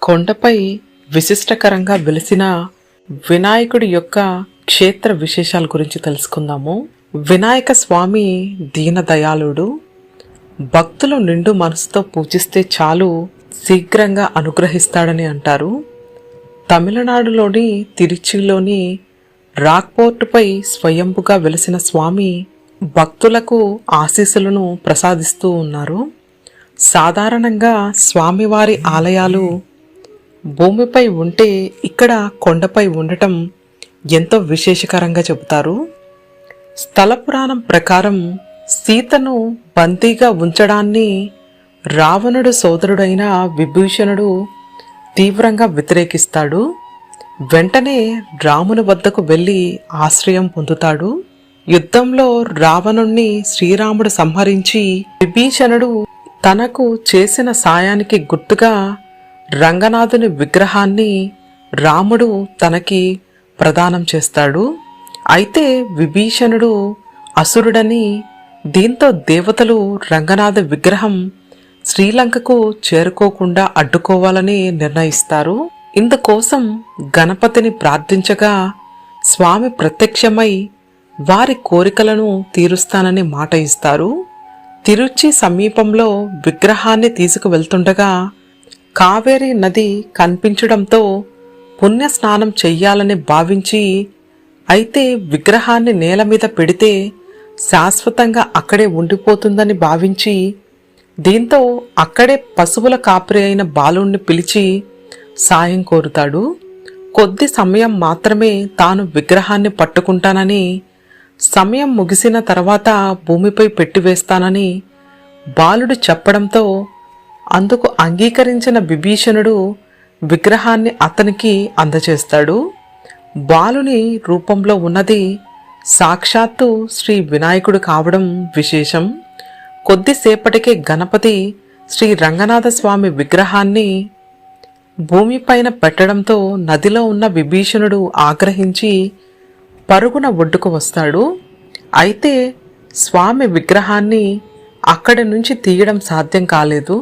కొండపై విశిష్టకరంగా వెలిసిన వినాయకుడి యొక్క క్షేత్ర విశేషాల గురించి తెలుసుకుందాము. వినాయక స్వామి దీనదయాళుడు. భక్తులు నిండు మనసుతో పూజిస్తే చాలు శీఘ్రంగా అనుగ్రహిస్తాడని అంటారు. తమిళనాడులోని తిరుచిలోని రాక్పోర్టుపై స్వయంభుగా వెలిసిన స్వామి భక్తులకు ఆశీస్సులను ప్రసాదిస్తూ ఉన్నారు. సాధారణంగా స్వామివారి ఆలయాలు భూమిపై ఉంటే ఇక్కడ కొండపై ఉండటం ఎంతో విశేషకరంగా చెబుతారు. స్థల పురాణం ప్రకారం సీతను బందీగా ఉంచడాన్ని రావణుడు సోదరుడైన విభీషణుడు తీవ్రంగా వ్యతిరేకిస్తాడు. వెంటనే రాముని వద్దకు వెళ్ళి ఆశ్రయం పొందుతాడు. యుద్ధంలో రావణుణ్ణి శ్రీరాముడు సంహరించి విభీషణుడు తనకు చేసిన సాయానికి గుర్తుగా రంగనాథుని విగ్రహాన్ని రాముడు తనకి ప్రదానం చేస్తాడు. అయితే విభీషణుడు అసురుడని, దీంతో దేవతలు రంగనాథ విగ్రహం శ్రీలంకకు చేరుకోకుండా అడ్డుకోవాలని నిర్ణయిస్తారు. ఇందుకోసం గణపతిని ప్రార్థించగా స్వామి ప్రత్యక్షమై వారి కోరికలను తీరుస్తానని మాట ఇస్తారు. తిరుచి సమీపంలో విగ్రహాన్ని తీసుకువెళ్తుండగా కావేరీ నది కనిపించడంతో పుణ్య స్నానం చెయ్యాలని భావించి, అయితే విగ్రహాన్ని నేల మీద పెడితే శాశ్వతంగా అక్కడే ఉండిపోతుందని భావించి, దీంతో అక్కడే పశువుల కాపరి అయిన బాలుణ్ణి పిలిచి సాయం కోరుతాడు. కొద్ది సమయం మాత్రమే తాను విగ్రహాన్ని పట్టుకుంటానని, సమయం ముగిసిన తర్వాత భూమిపై పెట్టివేస్తానని బాలుడు చెప్పడంతో అందుకు అంగీకరించిన విభీషణుడు విగ్రహాన్ని అతనికి అందజేస్తాడు. బాలుని రూపంలో ఉన్నది సాక్షాత్తు శ్రీ వినాయకుడు కావడం విశేషం. కొద్దిసేపటికే గణపతి శ్రీ రంగనాథ స్వామి విగ్రహాన్ని భూమిపైన పెట్టడంతో నదిలో ఉన్న విభీషణుడు ఆగ్రహించి పరుగున ఒడ్డుకు వస్తాడు. అయితే స్వామి విగ్రహాన్ని అక్కడి నుంచి తీయడం సాధ్యం కాలేదు.